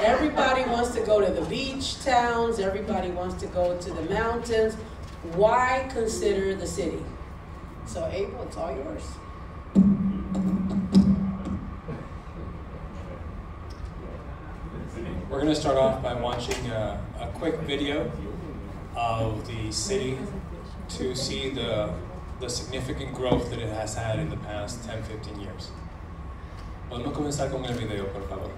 Everybody wants to go to the beach towns. Everybody wants to go to the mountains. Why consider the city? So April, it's all yours. We're going to start off by watching a quick video of the city to see the significant growth that it has had in the past 10-15 years. Podemos comenzar con el video, por favor.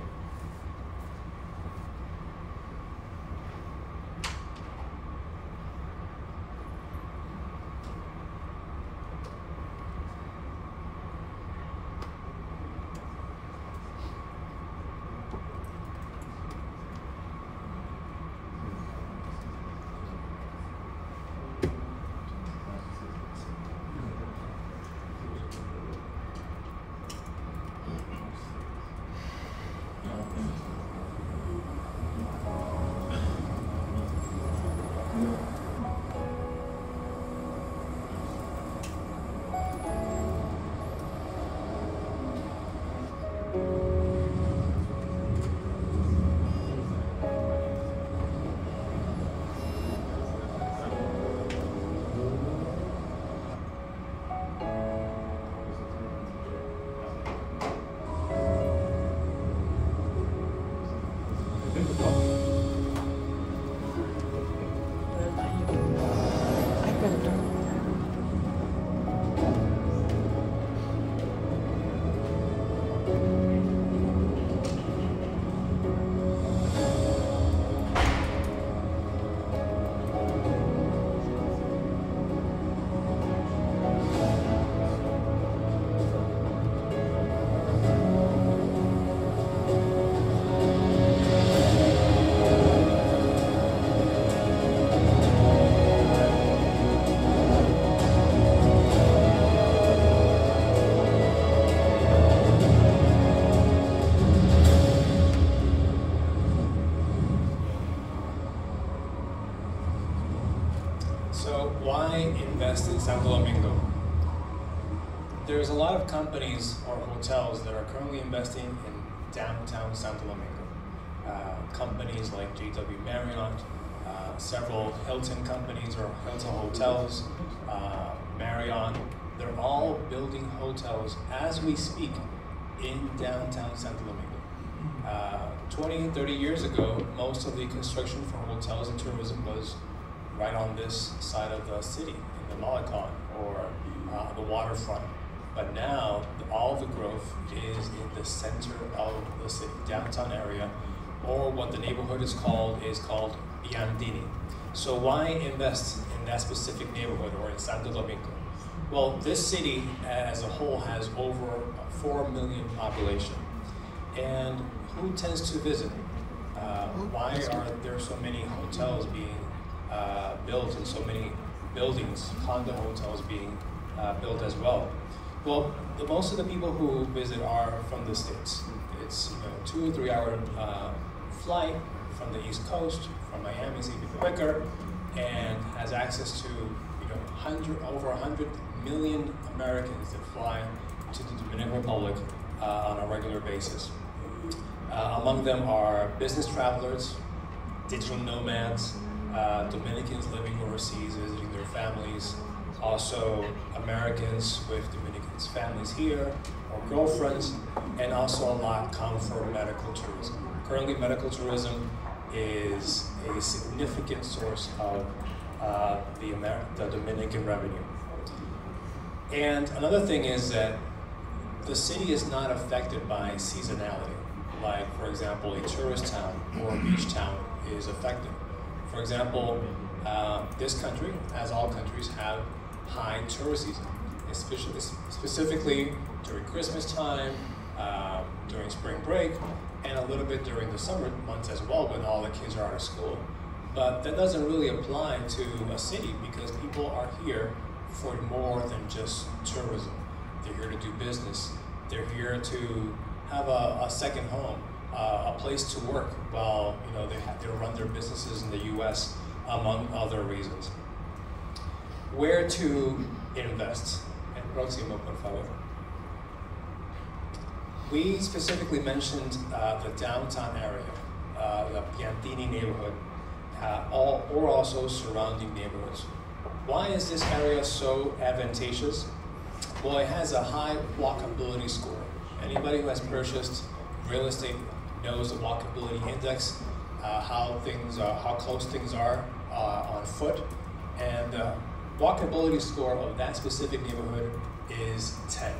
Why invest in Santo Domingo? There's a lot of companies or hotels that are currently investing in downtown Santo Domingo. Companies like JW Marriott, several Hilton companies or Hilton hotels, Marriott, they're all building hotels as we speak in downtown Santo Domingo. 20, 30 years ago, most of the construction for hotels and tourism was right on this side of the city, in the Malecon or the waterfront. But now, all the growth is in the center of the city, downtown area, or what the neighborhood is called Piantini. So why invest in that specific neighborhood or in Santo Domingo? Well, this city as a whole has over 4 million population. And who tends to visit? Why are there so many hotels being built and so many buildings, condo hotels being built as well? Well, most of the people who visit are from the States. It's 2 or 3 hour flight from the East Coast, from Miami, it's even quicker, and has access to over 100 million Americans that fly to the Dominican Republic on a regular basis. Among them are business travelers, digital nomads, Dominicans living overseas, visiting their families, also Americans with Dominicans families here, or girlfriends, and also a lot come for medical tourism. Currently, medical tourism is a significant source of the Dominican revenue. And another thing is that the city is not affected by seasonality, like, for example, a tourist town or a beach town is affected. For example, this country, as all countries, have high tourist season, especially specifically during Christmas time, during spring break, and a little bit during the summer months as well when all the kids are out of school. But that doesn't really apply to a city because people are here for more than just tourism. They're here to do business. They're here to have a second home, a place to work while they run their businesses in the U.S., among other reasons. Where to invest? El próximo, por favor. We specifically mentioned the downtown area, the Piantini neighborhood, or also surrounding neighborhoods. Why is this area so advantageous? Well, it has a high walkability score. Anybody who has purchased real estate knows the walkability index, how close things are on foot, and the walkability score of that specific neighborhood is 10,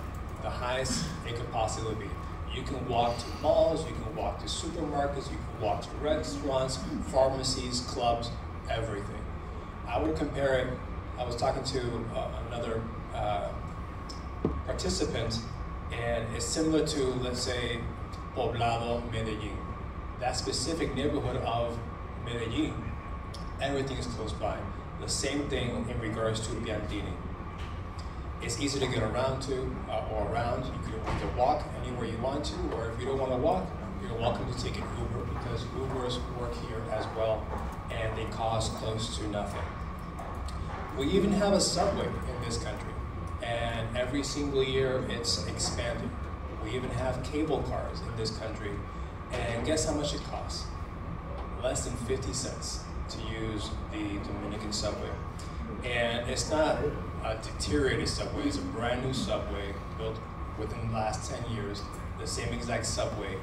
the highest it could possibly be. You can walk to malls, you can walk to supermarkets, you can walk to restaurants, pharmacies, clubs, everything. I would compare it, I was talking to another participant, and it's similar to, let's say, Poblado, Medellin. That specific neighborhood of Medellin, everything is close by. The same thing in regards to Piantini. It's easy to get around to, or around. You can walk anywhere you want to, or if you don't want to walk, you're welcome to take an Uber, because Ubers work here as well, and they cost close to nothing. We even have a subway in this country, and every single year it's expanding. We even have cable cars in this country, and guess how much it costs? Less than 50 cents to use the Dominican subway. And it's not a deteriorated subway, it's a brand new subway built within the last 10 years, the same exact subway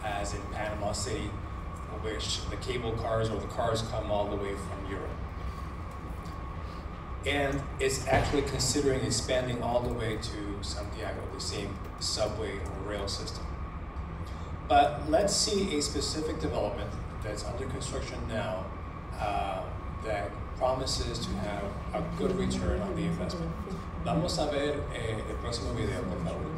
as in Panama City, which the cable cars or the cars come all the way from Europe. And it's actually considering expanding all the way to Santiago, the same subway or rail system. But let's see a specific development that's under construction now that promises to have a good return on the investment. Vamos a ver el próximo video, por favor.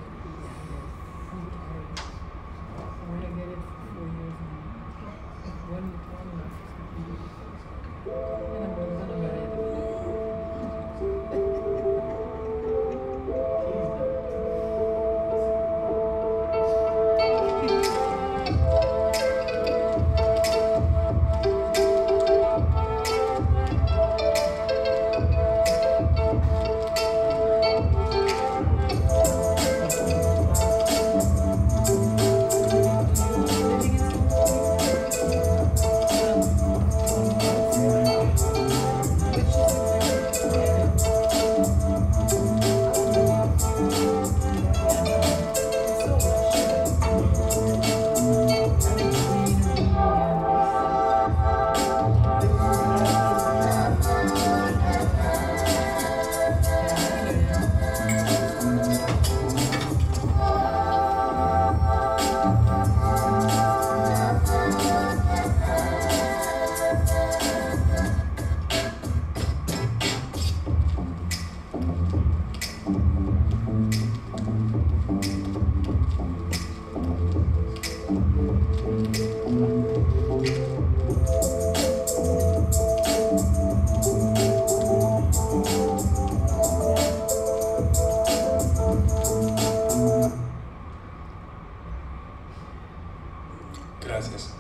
Gracias.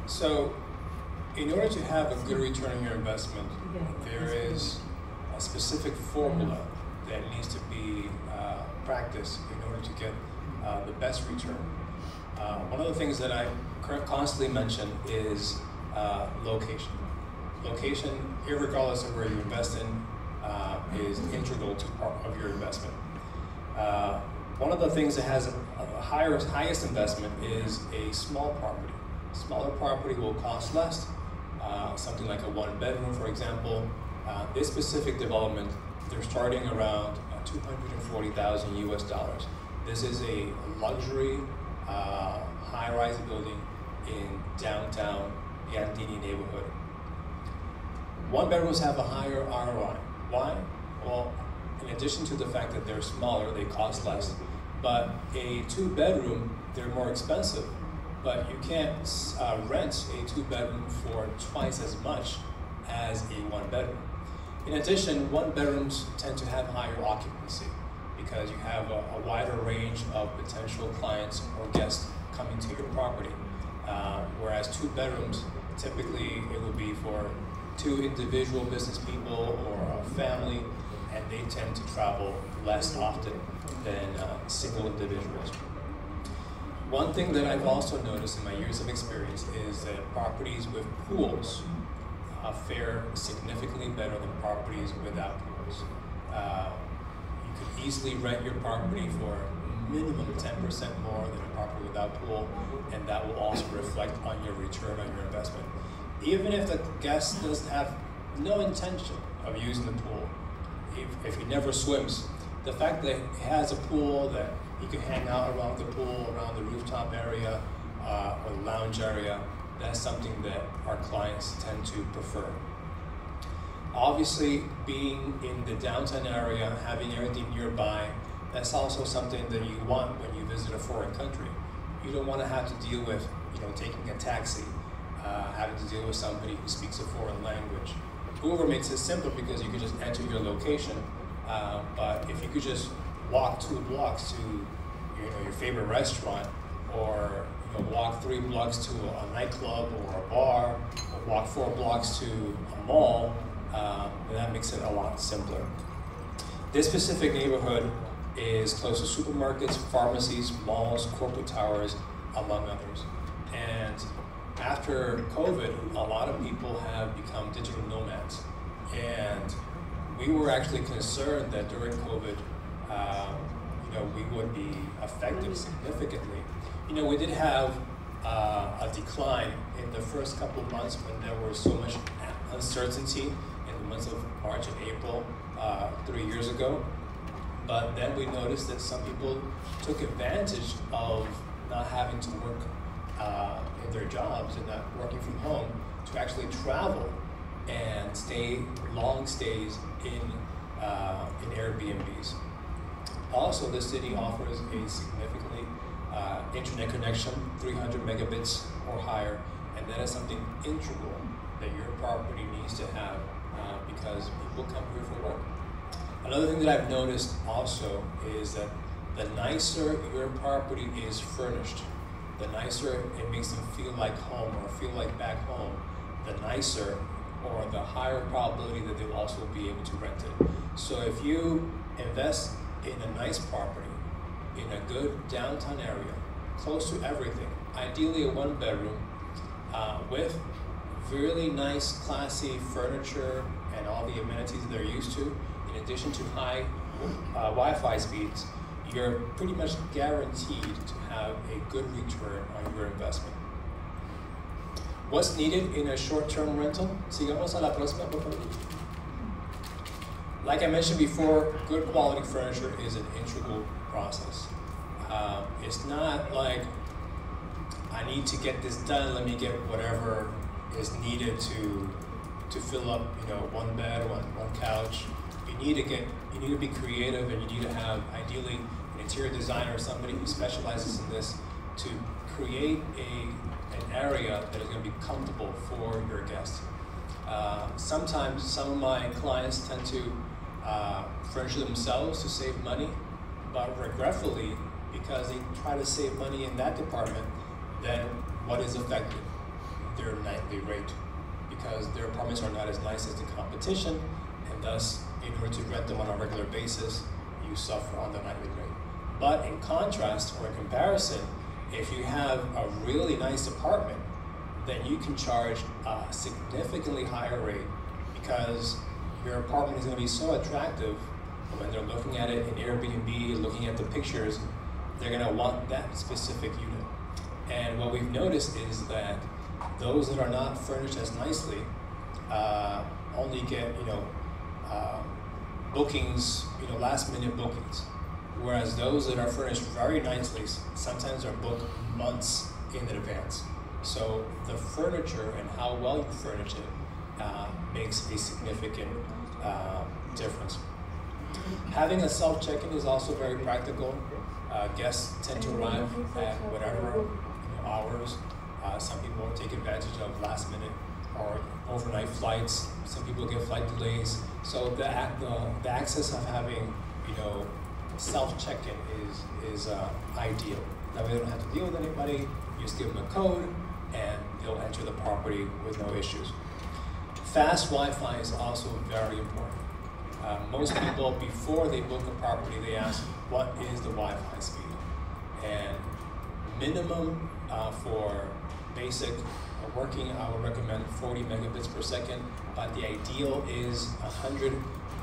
So, in order to have a good return on your investment, there is a specific formula that needs to be practiced in order to get the best return. One of the things that I constantly mention is location. Location, irregardless of where you invest in, is integral to part of your investment. One of the things that has a highest investment is a small property. Smaller property will cost less. Something like a 1-bedroom, for example. This specific development, they're starting around $240,000 US. This is a luxury high-rise building in downtown Piantini neighborhood. 1-bedrooms have a higher ROI. Why? Well, in addition to the fact that they're smaller, they cost less. But a 2-bedroom, they're more expensive. But you can't rent a 2-bedroom for twice as much as a 1-bedroom. In addition, 1-bedrooms tend to have higher occupancy because you have a wider range of potential clients or guests coming to your property. Whereas 2-bedrooms, typically it would be for 2 individual business people or a family, and they tend to travel less often than single individuals. One thing that I've also noticed in my years of experience is that properties with pools fare significantly better than properties without pools. You could easily rent your property for minimum 10% more than a property without pool, and that will also reflect on your return on your investment. Even if the guest doesn't have no intention of using the pool, if he never swims, the fact that it has a pool that you can hang out around the pool, around the rooftop area, or the lounge area, that's something that our clients tend to prefer. Obviously, being in the downtown area, having everything nearby, that's also something that you want when you visit a foreign country. You don't want to have to deal with, taking a taxi, having to deal with somebody who speaks a foreign language. Uber makes it simple because you can just enter your location, but if you could just walk 2 blocks to your favorite restaurant, or walk 3 blocks to a nightclub or a bar, or walk 4 blocks to a mall, that makes it a lot simpler. This specific neighborhood is close to supermarkets, pharmacies, malls, corporate towers, among others. And after COVID, a lot of people have become digital nomads. And we were actually concerned that during COVID, we would be affected significantly. We did have a decline in the first couple of months when there was so much uncertainty in the months of March and April 3 years ago. But then we noticed that some people took advantage of not having to work in their jobs and not working from home to actually travel and stay long stays in Airbnbs. Also, the city offers a significantly internet connection, 300 megabits or higher, and that is something integral that your property needs to have because people come here for work. Another thing that I've noticed also is that the nicer your property is furnished, the nicer it makes them feel like home or feel like back home, the nicer or the higher probability that they'll also be able to rent it. So if you invest in a nice property, in a good downtown area, close to everything, ideally a 1-bedroom, with really nice, classy furniture and all the amenities that they're used to, in addition to high Wi-Fi speeds, you're pretty much guaranteed to have a good return on your investment. What's needed in a short-term rental? Sigamos a la próxima, por favor. Like I mentioned before, good quality furniture is an integral process. It's not like, I need to get this done, let me get whatever is needed to fill up, 1 bed, one couch. You need to be creative, and you need to have, ideally, an interior designer or somebody who specializes in this to create an area that is going to be comfortable for your guests. Sometimes some of my clients tend to furnish themselves to save money, but regretfully, because they try to save money in that department, then what is affected? Their nightly rate, because their apartments are not as nice as the competition, and thus, in order to rent them on a regular basis, you suffer on the nightly rate. But in contrast, or in comparison, if you have a really nice apartment, then you can charge a significantly higher rate, because your apartment is going to be so attractive when they're looking at it in Airbnb, looking at the pictures, they're going to want that specific unit. And what we've noticed is that those that are not furnished as nicely only get, bookings, last-minute bookings, whereas those that are furnished very nicely sometimes are booked months in advance. So the furniture and how well you furnish it makes a significant difference. Having a self-check-in is also very practical. Guests tend to arrive at whatever hours. Some people take advantage of last-minute or overnight flights. Some people get flight delays. So the access of having self-check-in is ideal. That way they don't have to deal with anybody. You just give them a code and they'll enter the property with no issues. Fast Wi-Fi is also very important. Most people, before they book a property, they ask, what is the Wi-Fi speed? And minimum for basic working, I would recommend 40 megabits per second, but the ideal is 100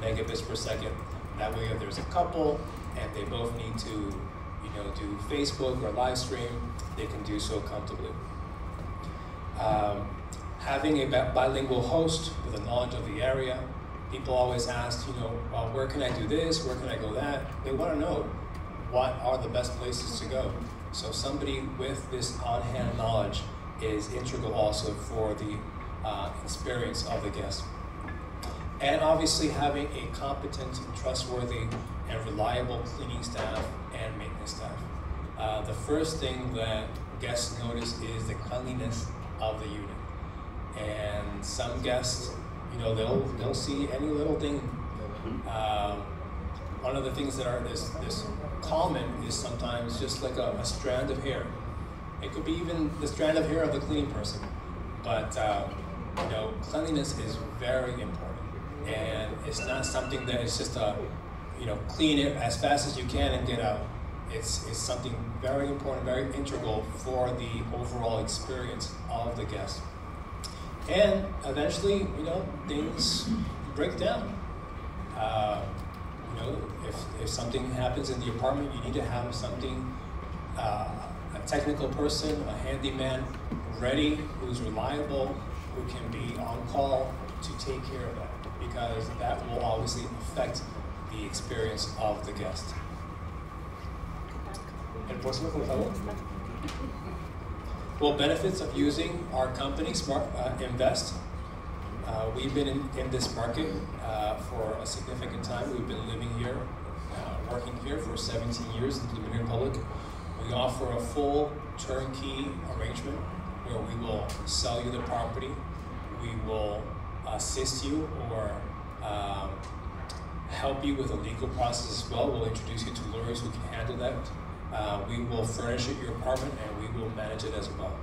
megabits per second. That way, if there's a couple and they both need to, do Facebook or live stream, they can do so comfortably. Having a bilingual host with a knowledge of the area, people always ask, well, where can I do this? Where can I go that? They want to know what are the best places to go. So somebody with this on-hand knowledge is integral also for the experience of the guest. And obviously having a competent, trustworthy, and reliable cleaning staff and maintenance staff. The first thing that guests notice is the cleanliness of the unit. And some guests, they'll see any little thing. One of the things that are this common is sometimes just like a strand of hair. It could be even the strand of hair of the cleaning person. But cleanliness is very important. And it's not something that is just clean it as fast as you can and get out. It's something very important, very integral for the overall experience of the guest. And eventually, things break down. If something happens in the apartment, you need to have something, a technical person, a handyman ready, who's reliable, who can be on call to take care of that, because that will obviously affect the experience of the guest. El próximo, por favor. Well, benefits of using our company, smartINVEST. We've been in this market for a significant time. We've been living here, working here for 17 years in the Dominican Republic. We offer a full turnkey arrangement where we will sell you the property. We will assist you or help you with the legal process as well. We'll introduce you to lawyers who can handle that. We will furnish your apartment and we will manage it as well.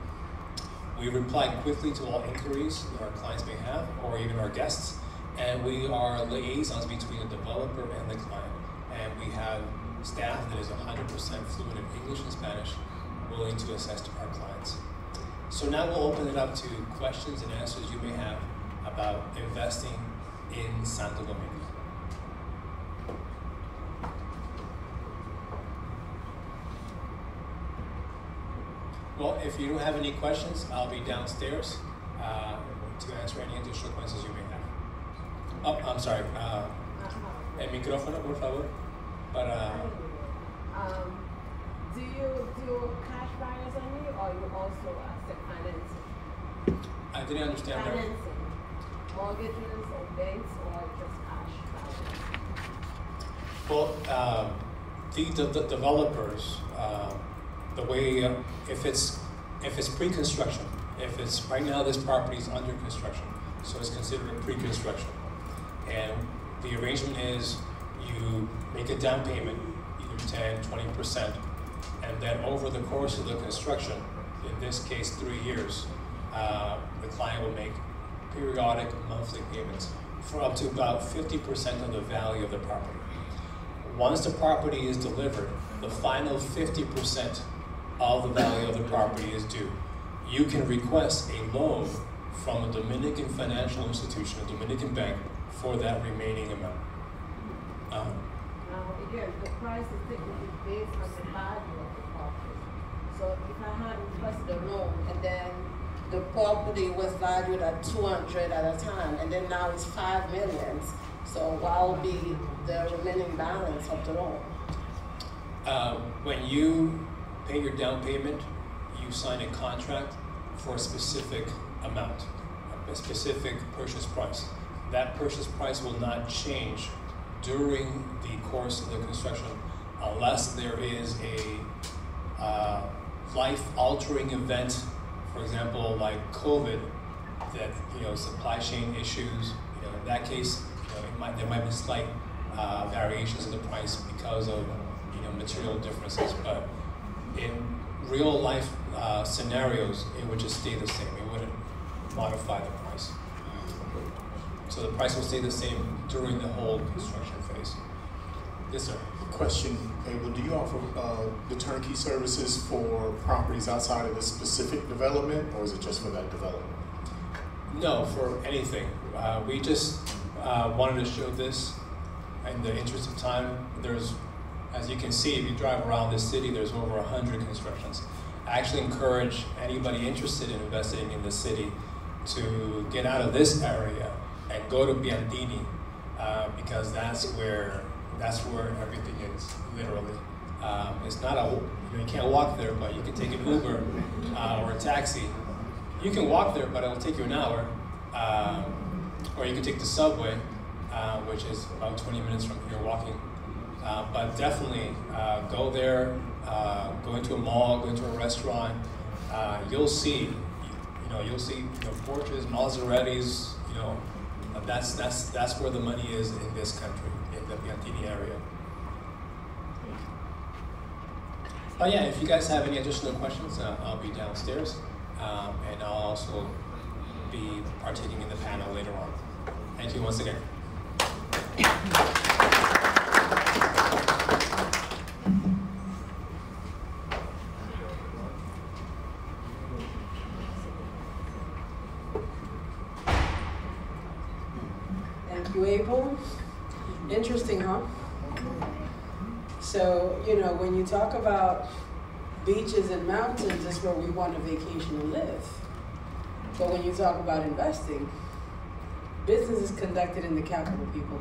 We reply quickly to all inquiries that our clients may have, or even our guests, and we are liaisons between the developer and the client. And we have staff that is 100% fluent in English and Spanish, willing to assist our clients. So now we'll open it up to questions and answers you may have about investing in Santo Domingo. Well, if you don't have any questions, I'll be downstairs to answer any additional questions you may have. Oh, I'm sorry. El micrófono, por favor. Do you do cash buyers only, or you also accept financing? I didn't understand that. Financing, mortgages or banks, or just cash buyers? Well, the developers, the way if it's pre-construction, if it's right now this property is under construction, so it's considered a pre-construction, and the arrangement is you make a down payment, either 10, 20%, and then over the course of the construction, in this case 3 years, the client will make periodic monthly payments for up to about 50% of the value of the property. Once the property is delivered, the final 50% of the value of the property is due. You can request a loan from a Dominican financial institution, a Dominican bank, for that remaining amount. Now, again, the price is technically based on the value of the property. So if I had requested a loan and then the property was valued at 200 at a time, and then now it's 5 million, so what will be the remaining balance of the loan? When you pay your down payment, you sign a contract for a specific amount, a specific purchase price. That purchase price will not change during the course of the construction unless there is a life-altering event, for example, like COVID, that supply chain issues. In that case, there might be slight variations in the price because of material differences, but in real life scenarios, it would just stay the same. It wouldn't modify the price. So the price will stay the same during the whole construction phase. Yes, sir. Question, Abel, do you offer the turnkey services for properties outside of this specific development, or is it just for that development? No, for anything. We just wanted to show this in the interest of time. There's, as you can see, if you drive around this city, there's over 100 constructions. I actually encourage anybody interested in investing in the city to get out of this area and go to Biantini, because that's where everything is, literally. It's not you can't walk there, but you can take an Uber or a taxi. You can walk there, but it'll take you an hour. Or you can take the subway, which is about 20 minutes from here walking. But definitely go there, go into a mall, go into a restaurant. You'll see, Porches, Mazzaretti's, that's where the money is in this country, in the Biantini area. But yeah, if you guys have any additional questions, I'll be downstairs, and I'll also be partaking in the panel later on. Thank you once again. Thank you, Abel. Interesting, huh? So, when you talk about beaches and mountains, that's where we want a vacation and live. But when you talk about investing, business is conducted in the capital, people.